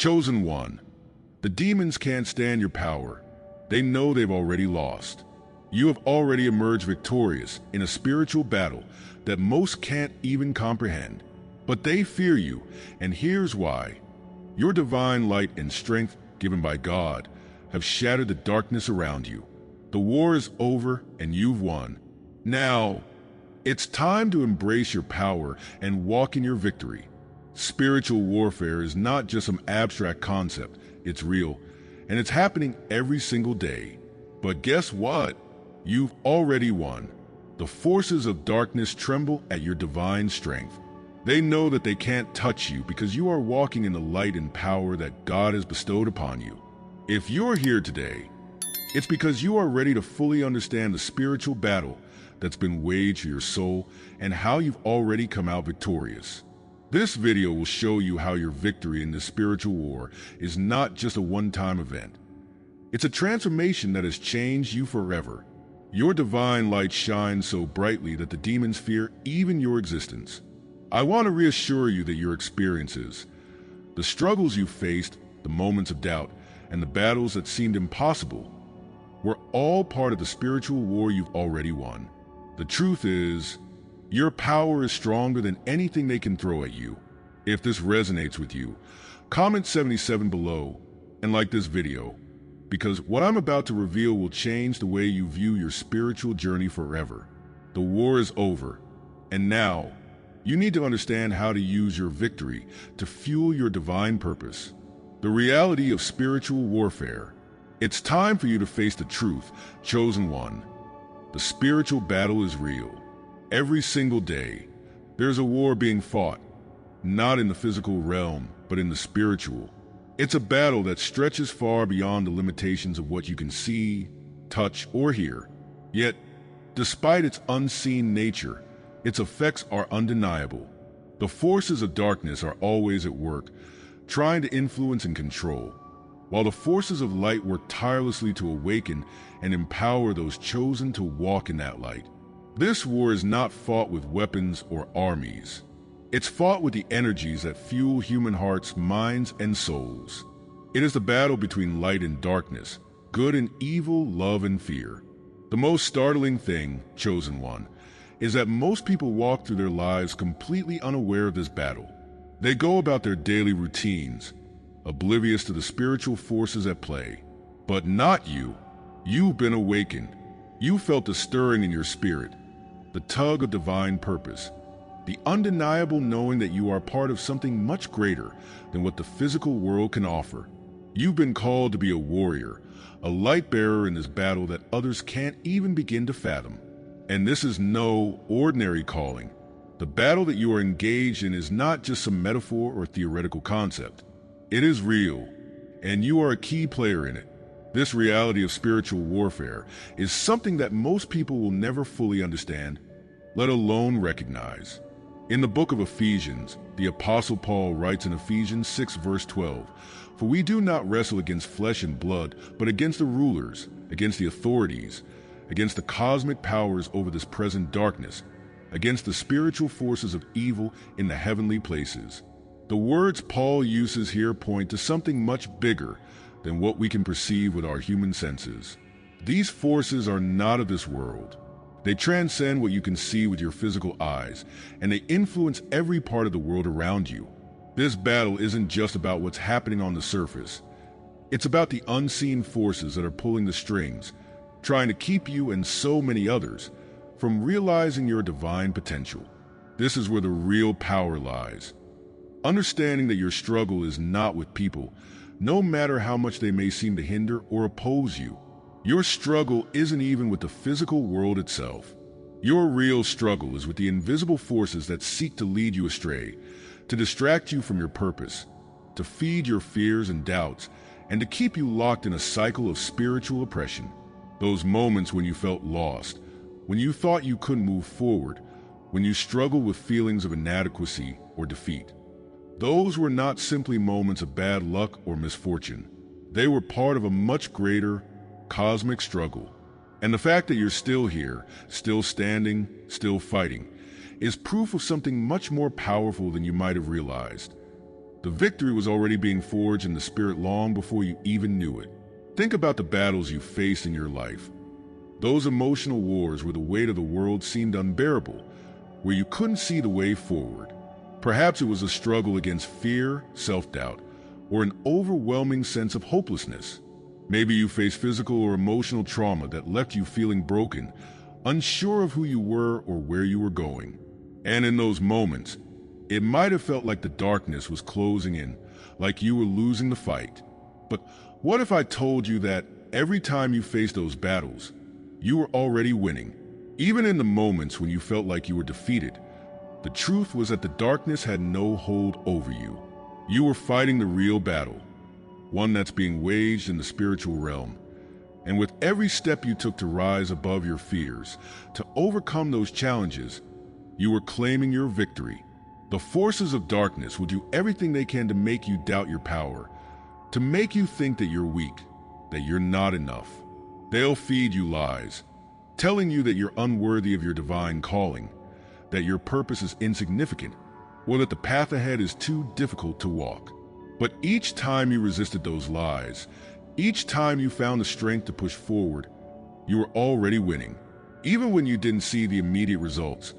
Chosen one. The demons can't stand your power. They know they've already lost. You have already emerged victorious in a spiritual battle that most can't even comprehend. But they fear you, and here's why. Your divine light and strength given by God have shattered the darkness around you. The war is over and you've won. Now, it's time to embrace your power and walk in your victory. Spiritual warfare is not just some abstract concept, it's real, and it's happening every single day. But guess what? You've already won. The forces of darkness tremble at your divine strength. They know that they can't touch you because you are walking in the light and power that God has bestowed upon you. If you're here today, it's because you are ready to fully understand the spiritual battle that's been waged for your soul and how you've already come out victorious. This video will show you how your victory in this spiritual war is not just a one-time event. It's a transformation that has changed you forever. Your divine light shines so brightly that the demons fear even your existence. I want to reassure you that your experiences, the struggles you faced, the moments of doubt, and the battles that seemed impossible, were all part of the spiritual war you've already won. The truth is, your power is stronger than anything they can throw at you. If this resonates with you, comment 77 below and like this video, because what I'm about to reveal will change the way you view your spiritual journey forever. The war is over, and now, you need to understand how to use your victory to fuel your divine purpose. The reality of spiritual warfare. It's time for you to face the truth, chosen one. The spiritual battle is real. Every single day, there's a war being fought, not in the physical realm, but in the spiritual. It's a battle that stretches far beyond the limitations of what you can see, touch, or hear. Yet, despite its unseen nature, its effects are undeniable. The forces of darkness are always at work, trying to influence and control, while the forces of light work tirelessly to awaken and empower those chosen to walk in that light. This war is not fought with weapons or armies. It's fought with the energies that fuel human hearts, minds, and souls. It is the battle between light and darkness, good and evil, love and fear. The most startling thing, chosen one, is that most people walk through their lives completely unaware of this battle. They go about their daily routines, oblivious to the spiritual forces at play. But not you. You've been awakened. You felt the stirring in your spirit, the tug of divine purpose, the undeniable knowing that you are part of something much greater than what the physical world can offer. You've been called to be a warrior, a light bearer in this battle that others can't even begin to fathom. And this is no ordinary calling. The battle that you are engaged in is not just some metaphor or theoretical concept. It is real, and you are a key player in it. This reality of spiritual warfare is something that most people will never fully understand, let alone recognize. In the book of Ephesians, the Apostle Paul writes in Ephesians 6 verse 12, "For we do not wrestle against flesh and blood, but against the rulers, against the authorities, against the cosmic powers over this present darkness, against the spiritual forces of evil in the heavenly places." The words Paul uses here point to something much bigger than what we can perceive with our human senses. These forces are not of this world. They transcend what you can see with your physical eyes, and they influence every part of the world around you. This battle isn't just about what's happening on the surface. It's about the unseen forces that are pulling the strings, trying to keep you and so many others from realizing your divine potential. This is where the real power lies. Understanding that your struggle is not with people, no matter how much they may seem to hinder or oppose you. Your struggle isn't even with the physical world itself. Your real struggle is with the invisible forces that seek to lead you astray, to distract you from your purpose, to feed your fears and doubts, and to keep you locked in a cycle of spiritual oppression. Those moments when you felt lost, when you thought you couldn't move forward, when you struggled with feelings of inadequacy or defeat. Those were not simply moments of bad luck or misfortune. They were part of a much greater, cosmic struggle. And the fact that you're still here, still standing, still fighting, is proof of something much more powerful than you might have realized. The victory was already being forged in the spirit long before you even knew it. Think about the battles you faced in your life. Those emotional wars where the weight of the world seemed unbearable, where you couldn't see the way forward. Perhaps it was a struggle against fear, self-doubt, or an overwhelming sense of hopelessness. Maybe you faced physical or emotional trauma that left you feeling broken, unsure of who you were or where you were going. And in those moments, it might have felt like the darkness was closing in, like you were losing the fight. But what if I told you that every time you faced those battles, you were already winning? Even in the moments when you felt like you were defeated, the truth was that the darkness had no hold over you. You were fighting the real battle, one that's being waged in the spiritual realm. And with every step you took to rise above your fears, to overcome those challenges, you were claiming your victory. The forces of darkness will do everything they can to make you doubt your power, to make you think that you're weak, that you're not enough. They'll feed you lies, telling you that you're unworthy of your divine calling, that your purpose is insignificant, or that the path ahead is too difficult to walk. But each time you resisted those lies, each time you found the strength to push forward, you were already winning. Even when you didn't see the immediate results,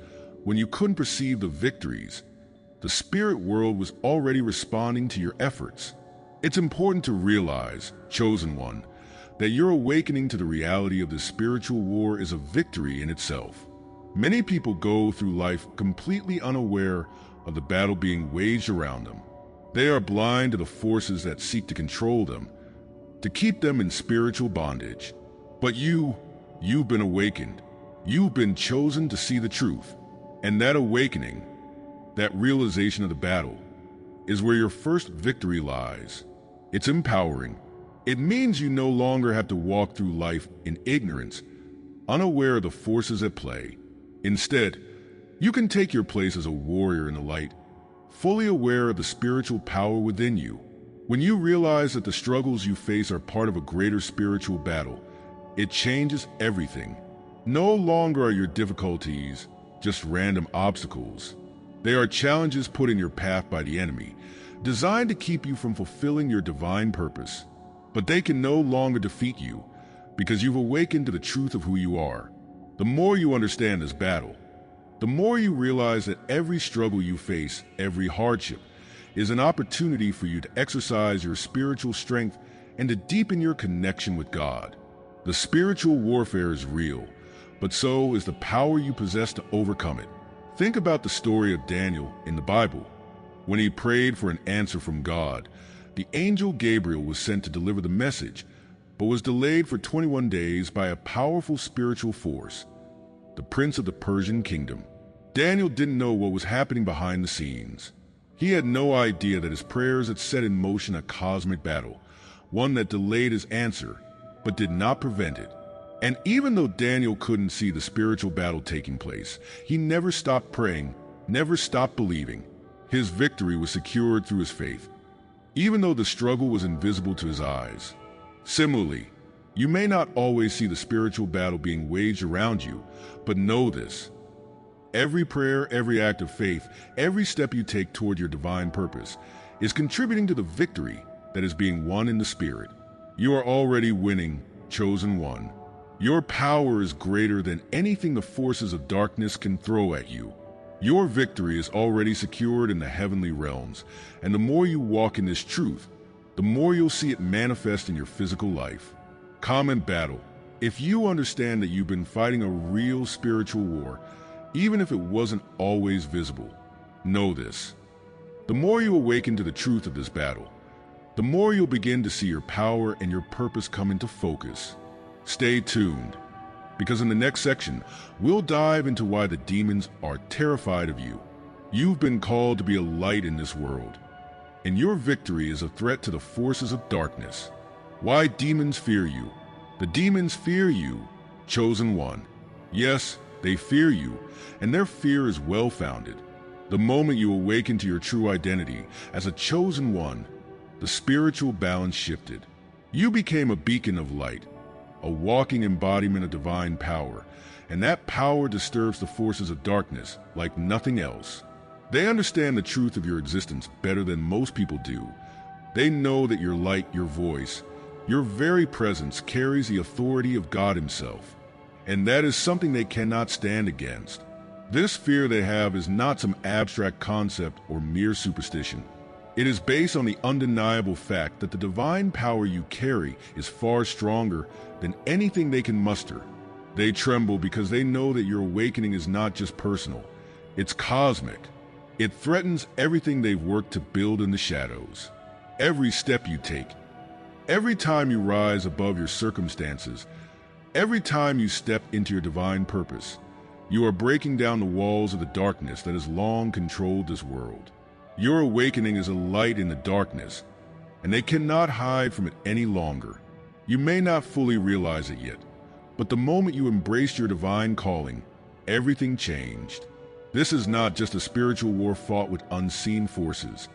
when you couldn't perceive the victories, the spirit world was already responding to your efforts. It's important to realize, chosen one, that your awakening to the reality of this spiritual war is a victory in itself. Many people go through life completely unaware of the battle being waged around them. They are blind to the forces that seek to control them, to keep them in spiritual bondage. But you've been awakened. You've been chosen to see the truth. And that awakening, that realization of the battle, is where your first victory lies. It's empowering. It means you no longer have to walk through life in ignorance, unaware of the forces at play. Instead, you can take your place as a warrior in the light, fully aware of the spiritual power within you. When you realize that the struggles you face are part of a greater spiritual battle, it changes everything. No longer are your difficulties just random obstacles. They are challenges put in your path by the enemy, designed to keep you from fulfilling your divine purpose. But they can no longer defeat you, because you've awakened to the truth of who you are. The more you understand this battle, the more you realize that every struggle you face, every hardship, is an opportunity for you to exercise your spiritual strength and to deepen your connection with God. The spiritual warfare is real, but so is the power you possess to overcome it. Think about the story of Daniel in the Bible. When he prayed for an answer from God, the angel Gabriel was sent to deliver the message, but was delayed for 21 days by a powerful spiritual force, the prince of the Persian kingdom. Daniel didn't know what was happening behind the scenes. He had no idea that his prayers had set in motion a cosmic battle, one that delayed his answer, but did not prevent it. And even though Daniel couldn't see the spiritual battle taking place, he never stopped praying, never stopped believing. His victory was secured through his faith, even though the struggle was invisible to his eyes. Similarly, you may not always see the spiritual battle being waged around you, but know this. Every prayer, every act of faith, every step you take toward your divine purpose is contributing to the victory that is being won in the spirit. You are already winning, chosen one. Your power is greater than anything the forces of darkness can throw at you. Your victory is already secured in the heavenly realms, and the more you walk in this truth, the more you'll see it manifest in your physical life. Common battle. If you understand that you've been fighting a real spiritual war, even if it wasn't always visible, know this. The more you awaken to the truth of this battle, the more you'll begin to see your power and your purpose come into focus. Stay tuned, because in the next section, we'll dive into why the demons are terrified of you. You've been called to be a light in this world, and your victory is a threat to the forces of darkness. Why demons fear you. The demons fear you, chosen one. Yes, they fear you, and their fear is well-founded. The moment you awaken to your true identity as a chosen one, the spiritual balance shifted. You became a beacon of light, a walking embodiment of divine power, and that power disturbs the forces of darkness like nothing else. They understand the truth of your existence better than most people do. They know that your light, your voice, your very presence carries the authority of God Himself. And that is something they cannot stand against. This fear they have is not some abstract concept or mere superstition. It is based on the undeniable fact that the divine power you carry is far stronger than anything they can muster. They tremble because they know that your awakening is not just personal, it's cosmic. It threatens everything they've worked to build in the shadows. Every step you take, every time you rise above your circumstances, every time you step into your divine purpose, you are breaking down the walls of the darkness that has long controlled this world. Your awakening is a light in the darkness, and they cannot hide from it any longer. You may not fully realize it yet, but the moment you embraced your divine calling, everything changed. This is not just a spiritual war fought with unseen forces.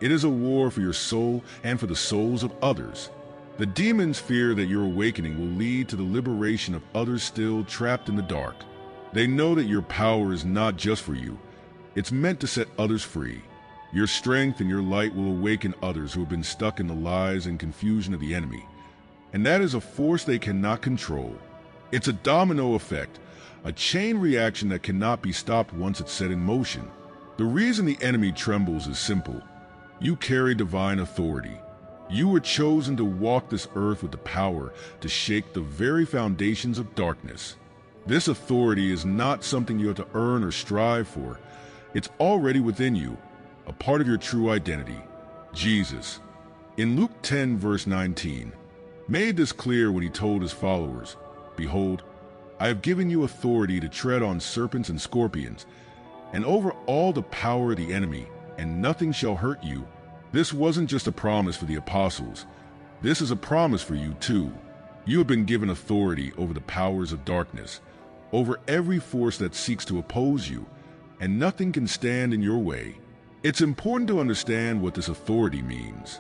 It is a war for your soul and for the souls of others. The demons fear that your awakening will lead to the liberation of others still trapped in the dark. They know that your power is not just for you. It's meant to set others free. Your strength and your light will awaken others who have been stuck in the lies and confusion of the enemy. And that is a force they cannot control. It's a domino effect, a chain reaction that cannot be stopped once it's set in motion. The reason the enemy trembles is simple. You carry divine authority. You were chosen to walk this earth with the power to shake the very foundations of darkness. This authority is not something you have to earn or strive for. It's already within you, a part of your true identity. Jesus, in Luke 10 verse 19, made this clear when He told His followers, "Behold, I have given you authority to tread on serpents and scorpions, and over all the power of the enemy, and nothing shall hurt you." This wasn't just a promise for the apostles. This is a promise for you too. You have been given authority over the powers of darkness, over every force that seeks to oppose you, and nothing can stand in your way. It's important to understand what this authority means.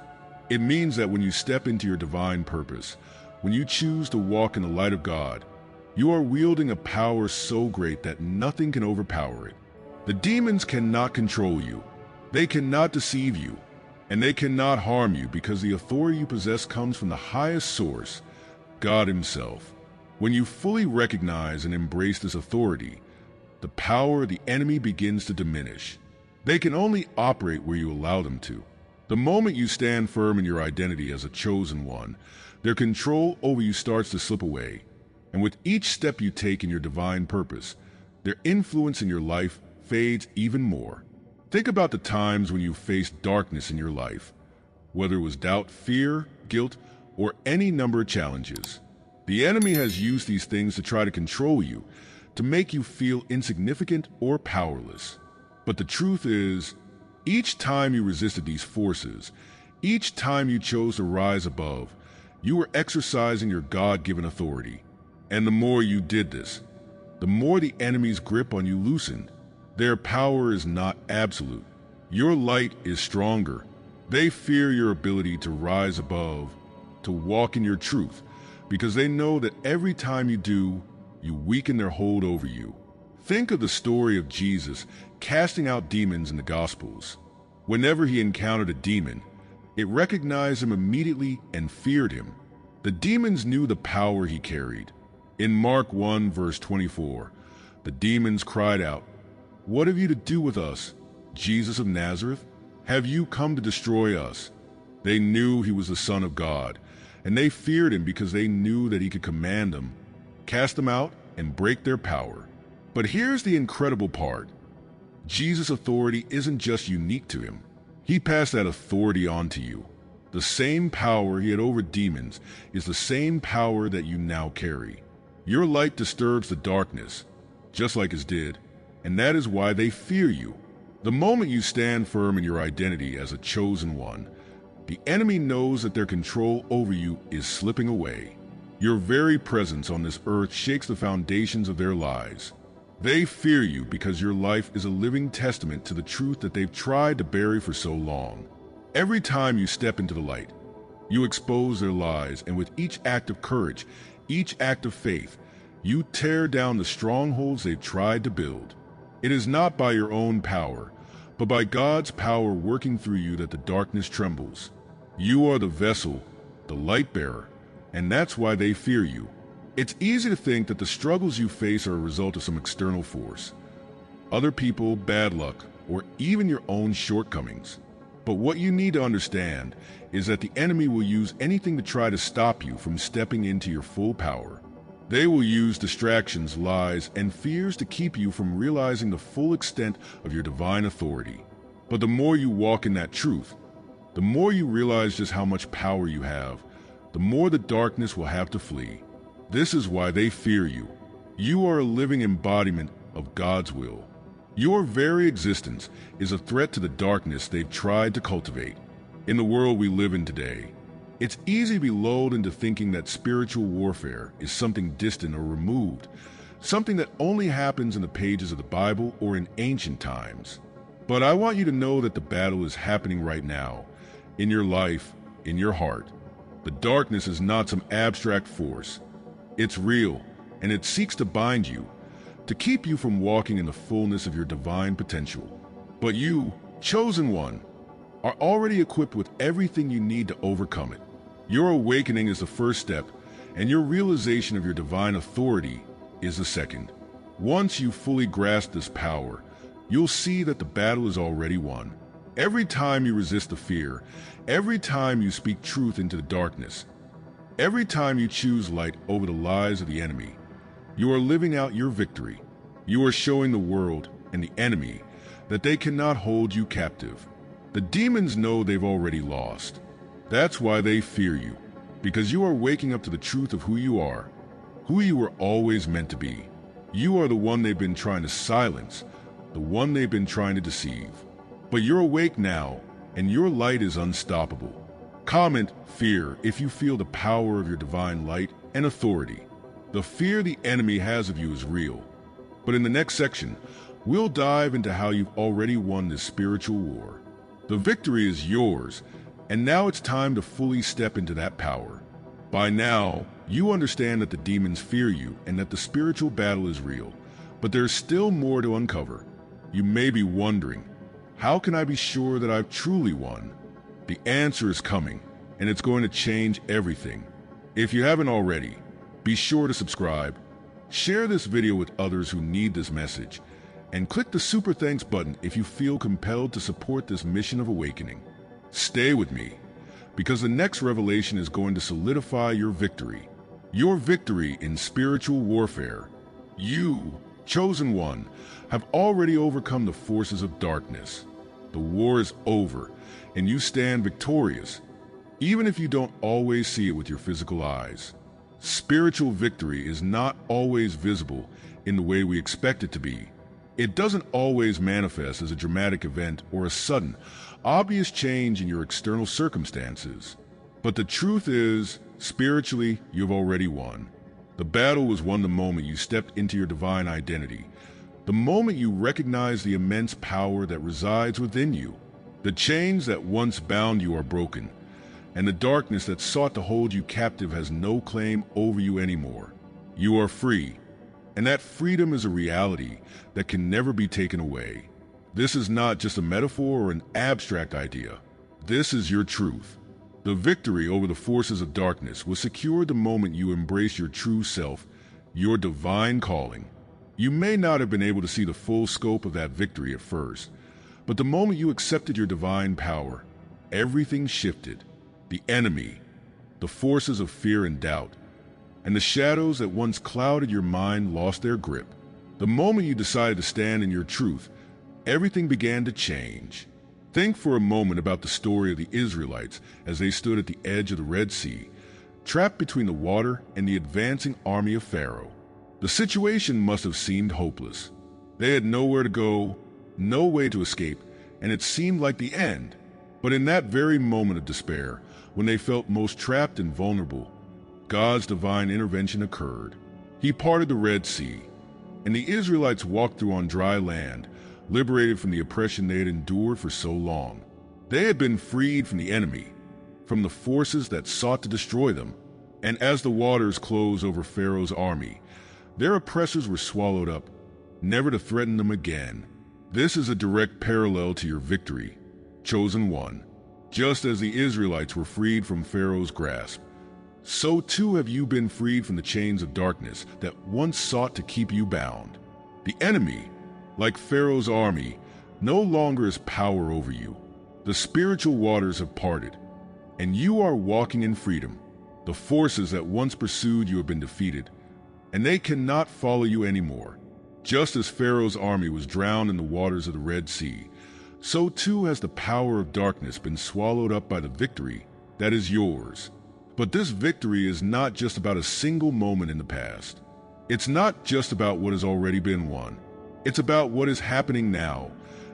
It means that when you step into your divine purpose, when you choose to walk in the light of God, you are wielding a power so great that nothing can overpower it. The demons cannot control you. They cannot deceive you, and they cannot harm you because the authority you possess comes from the highest source, God Himself. When you fully recognize and embrace this authority, the power of the enemy begins to diminish. They can only operate where you allow them to. The moment you stand firm in your identity as a chosen one, their control over you starts to slip away. And with each step you take in your divine purpose, their influence in your life fades even more. Think about the times when you faced darkness in your life, whether it was doubt, fear, guilt, or any number of challenges. The enemy has used these things to try to control you, to make you feel insignificant or powerless. But the truth is, each time you resisted these forces, each time you chose to rise above, you were exercising your God-given authority. And the more you did this, the more the enemy's grip on you loosened. Their power is not absolute. Your light is stronger. They fear your ability to rise above, to walk in your truth, because they know that every time you do, you weaken their hold over you. Think of the story of Jesus casting out demons in the Gospels. Whenever He encountered a demon, it recognized him immediately and feared him. The demons knew the power he carried. In Mark 1 verse 24, the demons cried out, "What have you to do with us, Jesus of Nazareth? Have you come to destroy us?" They knew He was the Son of God, and they feared Him because they knew that He could command them, cast them out, and break their power. But here's the incredible part. Jesus' authority isn't just unique to Him. He passed that authority on to you. The same power He had over demons is the same power that you now carry. Your light disturbs the darkness, just like His did, and that is why they fear you. The moment you stand firm in your identity as a chosen one, the enemy knows that their control over you is slipping away. Your very presence on this earth shakes the foundations of their lies. They fear you because your life is a living testament to the truth that they've tried to bury for so long. Every time you step into the light, you expose their lies, and with each act of courage, each act of faith, you tear down the strongholds they've tried to build. It is not by your own power, but by God's power working through you that the darkness trembles. You are the vessel, the light bearer, and that's why they fear you. It's easy to think that the struggles you face are a result of some external force, other people, bad luck, or even your own shortcomings. But what you need to understand is that the enemy will use anything to try to stop you from stepping into your full power. They will use distractions, lies, and fears to keep you from realizing the full extent of your divine authority. But the more you walk in that truth, the more you realize just how much power you have, the more the darkness will have to flee. This is why they fear you. You are a living embodiment of God's will. Your very existence is a threat to the darkness they've tried to cultivate. In the world we live in today, it's easy to be lulled into thinking that spiritual warfare is something distant or removed, something that only happens in the pages of the Bible or in ancient times. But I want you to know that the battle is happening right now, in your life, in your heart. The darkness is not some abstract force. It's real, and it seeks to bind you, to keep you from walking in the fullness of your divine potential. But you, chosen one, are already equipped with everything you need to overcome it. Your awakening is the first step, and your realization of your divine authority is the second. Once you fully grasp this power, you'll see that the battle is already won. Every time you resist the fear, every time you speak truth into the darkness, every time you choose light over the lies of the enemy, you are living out your victory. You are showing the world and the enemy that they cannot hold you captive. The demons know they've already lost. That's why they fear you, because you are waking up to the truth of who you were always meant to be. You are the one they've been trying to silence, the one they've been trying to deceive. But you're awake now, and your light is unstoppable. Comment fear if you feel the power of your divine light and authority. The fear the enemy has of you is real. But in the next section, we'll dive into how you've already won this spiritual war. The victory is yours, and now it's time to fully step into that power. By now, you understand that the demons fear you and that the spiritual battle is real, but there's still more to uncover. You may be wondering, how can I be sure that I've truly won? The answer is coming, and it's going to change everything. If you haven't already, be sure to subscribe, share this video with others who need this message, and click the super thanks button if you feel compelled to support this mission of awakening. Stay with me, because the next revelation is going to solidify your victory in spiritual warfare. You, chosen one, have already overcome the forces of darkness. The war is over, and you stand victorious, even if you don't always see it with your physical eyes. Spiritual victory is not always visible in the way we expect it to be. It doesn't always manifest as a dramatic event or a sudden, obvious change in your external circumstances. But the truth is, spiritually, you've already won. The battle was won the moment you stepped into your divine identity, the moment you recognize the immense power that resides within you. The chains that once bound you are broken, and the darkness that sought to hold you captive has no claim over you anymore. You are free, and that freedom is a reality that can never be taken away. This is not just a metaphor or an abstract idea. This is your truth. The victory over the forces of darkness was secured the moment you embrace your true self, your divine calling. You may not have been able to see the full scope of that victory at first, but the moment you accepted your divine power, everything shifted. The enemy, the forces of fear and doubt, and the shadows that once clouded your mind lost their grip. The moment you decided to stand in your truth, everything began to change. Think for a moment about the story of the Israelites as they stood at the edge of the Red Sea, trapped between the water and the advancing army of Pharaoh. The situation must have seemed hopeless. They had nowhere to go, no way to escape, and it seemed like the end. But in that very moment of despair, when they felt most trapped and vulnerable, God's divine intervention occurred. He parted the Red Sea, and the Israelites walked through on dry land, liberated from the oppression they had endured for so long. They had been freed from the enemy, from the forces that sought to destroy them, and as the waters closed over Pharaoh's army, their oppressors were swallowed up, never to threaten them again. This is a direct parallel to your victory, chosen one. Just as the Israelites were freed from Pharaoh's grasp, so too have you been freed from the chains of darkness that once sought to keep you bound. The enemy, like Pharaoh's army, no longer has power over you. The spiritual waters have parted, and you are walking in freedom. The forces that once pursued you have been defeated, and they cannot follow you anymore. Just as Pharaoh's army was drowned in the waters of the Red Sea, so too has the power of darkness been swallowed up by the victory that is yours. But this victory is not just about a single moment in the past. It's not just about what has already been won. It's about what is happening now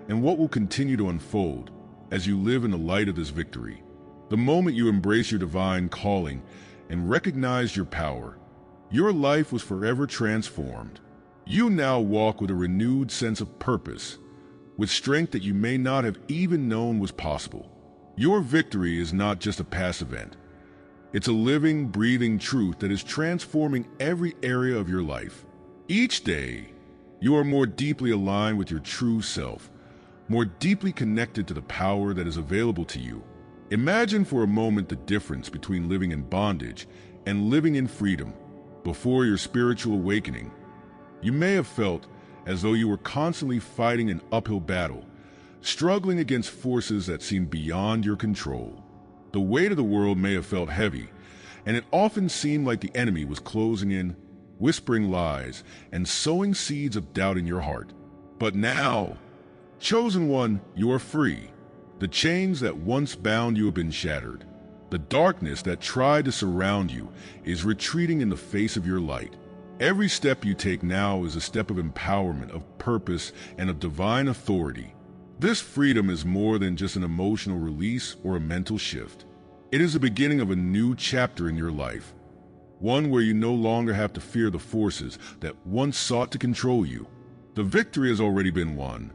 and what will continue to unfold as you live in the light of this victory. The moment you embrace your divine calling and recognize your power, your life was forever transformed. You now walk with a renewed sense of purpose, with strength that you may not have even known was possible. Your victory is not just a past event. It's a living, breathing truth that is transforming every area of your life. Each day, you are more deeply aligned with your true self, more deeply connected to the power that is available to you. Imagine for a moment the difference between living in bondage and living in freedom. Before your spiritual awakening, you may have felt as though you were constantly fighting an uphill battle, struggling against forces that seemed beyond your control. The weight of the world may have felt heavy, and it often seemed like the enemy was closing in, whispering lies, and sowing seeds of doubt in your heart. But now, chosen one, you are free. The chains that once bound you have been shattered. The darkness that tried to surround you is retreating in the face of your light. Every step you take now is a step of empowerment, of purpose, and of divine authority. This freedom is more than just an emotional release or a mental shift. It is the beginning of a new chapter in your life, one where you no longer have to fear the forces that once sought to control you. The victory has already been won,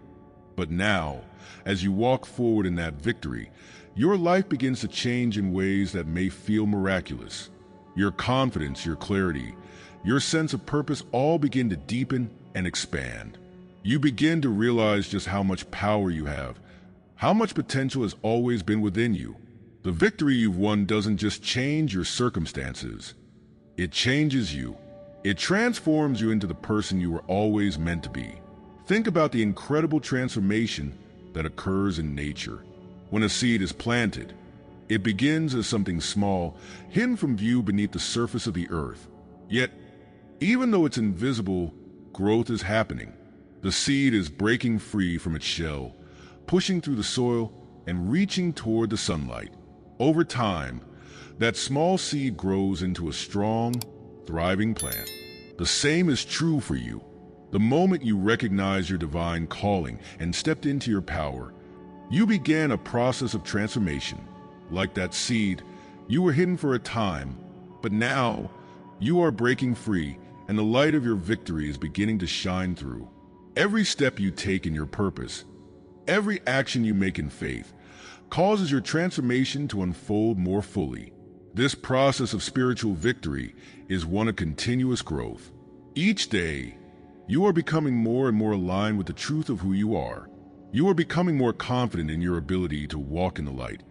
but now, as you walk forward in that victory, your life begins to change in ways that may feel miraculous. Your confidence, your clarity, your sense of purpose all begin to deepen and expand. You begin to realize just how much power you have, how much potential has always been within you. The victory you've won doesn't just change your circumstances. It changes you. It transforms you into the person you were always meant to be. Think about the incredible transformation that occurs in nature. When a seed is planted, it begins as something small, hidden from view beneath the surface of the earth. Yet, even though it's invisible, growth is happening. The seed is breaking free from its shell, pushing through the soil and reaching toward the sunlight. Over time, that small seed grows into a strong, thriving plant. The same is true for you. The moment you recognize your divine calling and stepped into your power, you began a process of transformation. Like that seed, you were hidden for a time, but now you are breaking free and the light of your victory is beginning to shine through. Every step you take in your purpose, every action you make in faith, causes your transformation to unfold more fully. This process of spiritual victory is one of continuous growth. Each day, you are becoming more and more aligned with the truth of who you are. You are becoming more confident in your ability to walk in the light,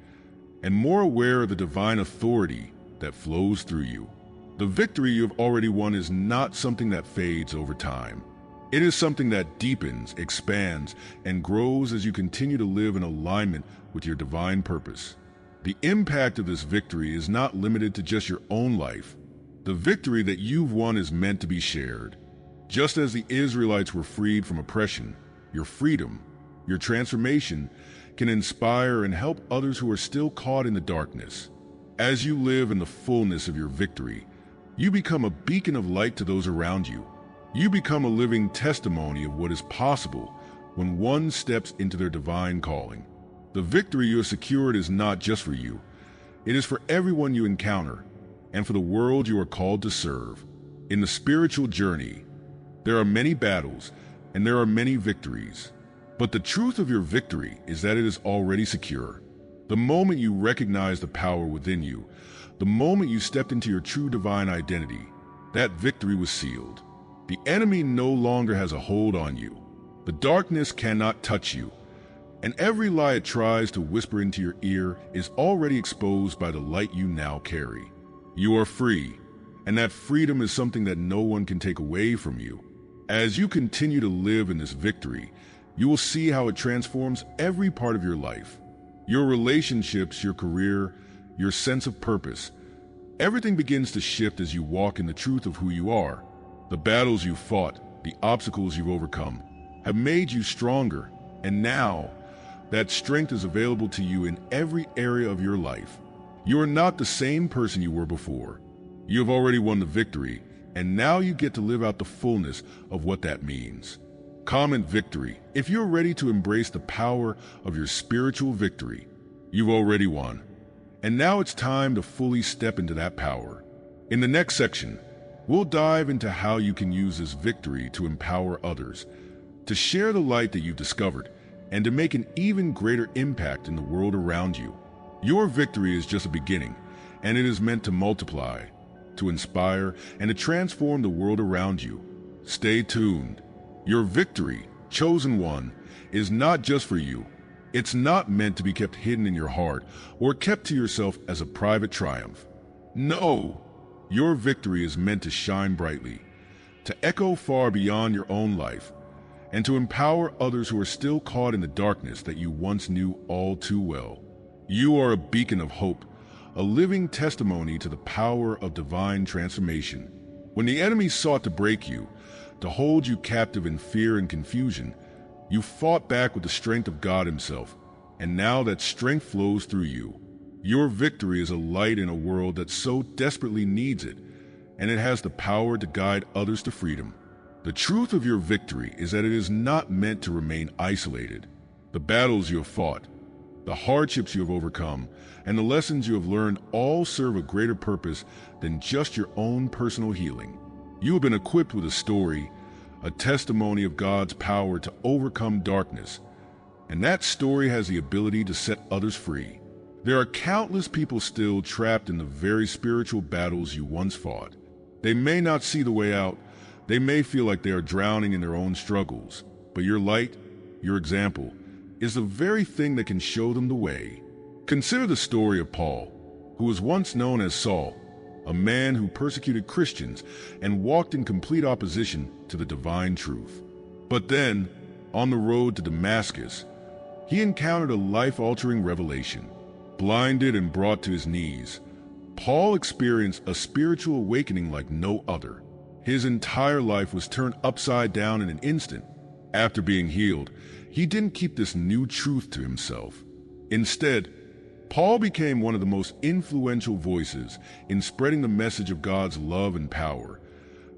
and more aware of the divine authority that flows through you. The victory you have already won is not something that fades over time. It is something that deepens, expands, and grows as you continue to live in alignment with your divine purpose. The impact of this victory is not limited to just your own life. The victory that you've won is meant to be shared. Just as the Israelites were freed from oppression, your freedom, your transformation, can inspire and help others who are still caught in the darkness. As you live in the fullness of your victory, you become a beacon of light to those around you. You become a living testimony of what is possible when one steps into their divine calling. The victory you have secured is not just for you. It is for everyone you encounter and for the world you are called to serve. In the spiritual journey, there are many battles and there are many victories. But the truth of your victory is that it is already secure. The moment you recognize the power within you, the moment you stepped into your true divine identity, that victory was sealed. The enemy no longer has a hold on you. The darkness cannot touch you, and every lie it tries to whisper into your ear is already exposed by the light you now carry. You are free, and that freedom is something that no one can take away from you. As you continue to live in this victory, you will see how it transforms every part of your life. Your relationships, your career, your sense of purpose. Everything begins to shift as you walk in the truth of who you are. The battles you've fought, the obstacles you've overcome, have made you stronger, and now that strength is available to you in every area of your life. You are not the same person you were before. You have already won the victory, and now you get to live out the fullness of what that means. Comment victory if you're ready to embrace the power of your spiritual victory. You've already won, and now it's time to fully step into that power. In the next section, we'll dive into how you can use this victory to empower others, to share the light that you've discovered, and to make an even greater impact in the world around you. Your victory is just a beginning, and it is meant to multiply, to inspire, and to transform the world around you. Stay tuned. Your victory, chosen one, is not just for you. It's not meant to be kept hidden in your heart or kept to yourself as a private triumph. No, your victory is meant to shine brightly, to echo far beyond your own life, and to empower others who are still caught in the darkness that you once knew all too well. You are a beacon of hope, a living testimony to the power of divine transformation. When the enemy sought to break you, to hold you captive in fear and confusion, you fought back with the strength of God Himself, and now that strength flows through you. Your victory is a light in a world that so desperately needs it, and it has the power to guide others to freedom. The truth of your victory is that it is not meant to remain isolated. The battles you have fought, the hardships you have overcome, and the lessons you have learned all serve a greater purpose than just your own personal healing. You have been equipped with a story, a testimony of God's power to overcome darkness, and that story has the ability to set others free. There are countless people still trapped in the very spiritual battles you once fought. They may not see the way out. They may feel like they are drowning in their own struggles, but your light, your example, is the very thing that can show them the way. Consider the story of Paul, who was once known as Saul, a man who persecuted Christians and walked in complete opposition to the divine truth. But then, on the road to Damascus, he encountered a life-altering revelation. Blinded and brought to his knees, Paul experienced a spiritual awakening like no other. His entire life was turned upside down in an instant. After being healed, he didn't keep this new truth to himself. Instead, Paul became one of the most influential voices in spreading the message of God's love and power,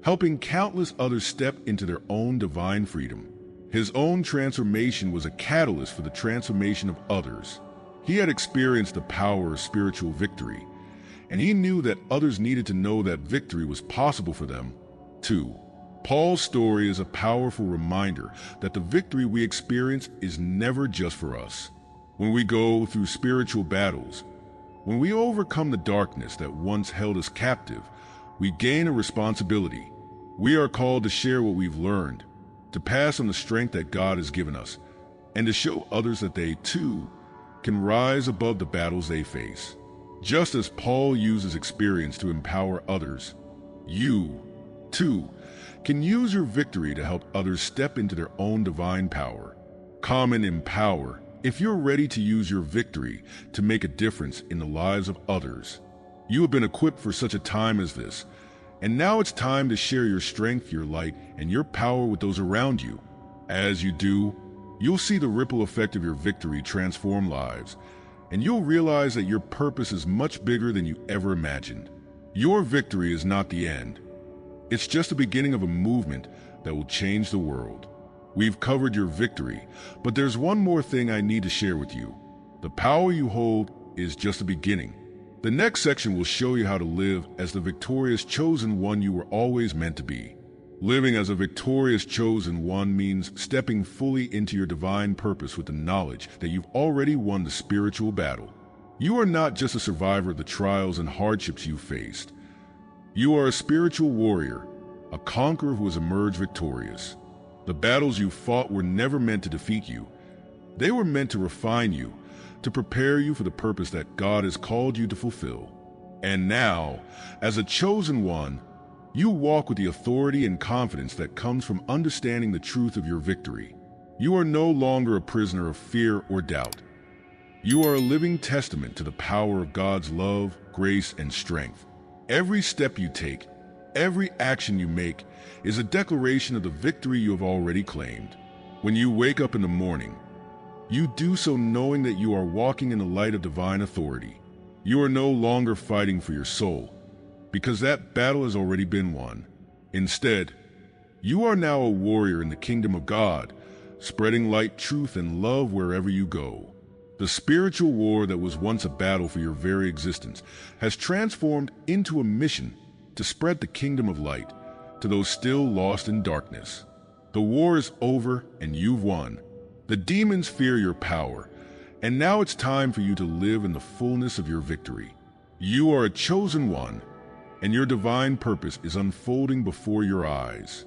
helping countless others step into their own divine freedom. His own transformation was a catalyst for the transformation of others. He had experienced the power of spiritual victory, and he knew that others needed to know that victory was possible for them, too. Paul's story is a powerful reminder that the victory we experience is never just for us. When we go through spiritual battles, when we overcome the darkness that once held us captive, we gain a responsibility. We are called to share what we've learned, to pass on the strength that God has given us, and to show others that they, too, can rise above the battles they face. Just as Paul used his experience to empower others, you, too, can use your victory to help others step into their own divine power. Comment empower if you're ready to use your victory to make a difference in the lives of others. You have been equipped for such a time as this, and now it's time to share your strength, your light, and your power with those around you. As you do, you'll see the ripple effect of your victory transform lives, and you'll realize that your purpose is much bigger than you ever imagined. Your victory is not the end. It's just the beginning of a movement that will change the world. We've covered your victory, but there's one more thing I need to share with you. The power you hold is just the beginning. The next section will show you how to live as the victorious chosen one you were always meant to be. Living as a victorious chosen one means stepping fully into your divine purpose with the knowledge that you've already won the spiritual battle. You are not just a survivor of the trials and hardships you faced. You are a spiritual warrior, a conqueror who has emerged victorious. The battles you fought were never meant to defeat you. They were meant to refine you, to prepare you for the purpose that God has called you to fulfill. And now, as a chosen one, you walk with the authority and confidence that comes from understanding the truth of your victory. You are no longer a prisoner of fear or doubt. You are a living testament to the power of God's love, grace, and strength. Every step you take, every action you make, is a declaration of the victory you have already claimed. When you wake up in the morning, you do so knowing that you are walking in the light of divine authority. You are no longer fighting for your soul, because that battle has already been won. Instead, you are now a warrior in the kingdom of God, spreading light, truth, and love wherever you go. The spiritual war that was once a battle for your very existence has transformed into a mission to spread the kingdom of light to those still lost in darkness. The war is over and you've won. The demons fear your power, and now it's time for you to live in the fullness of your victory. You are a chosen one, and your divine purpose is unfolding before your eyes.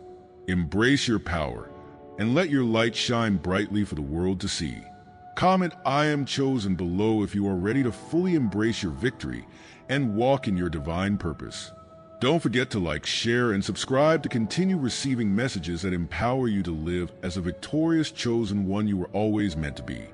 Embrace your power, and let your light shine brightly for the world to see. Comment "I am chosen" below if you are ready to fully embrace your victory and walk in your divine purpose. Don't forget to like, share, and subscribe to continue receiving messages that empower you to live as a victorious chosen one you were always meant to be.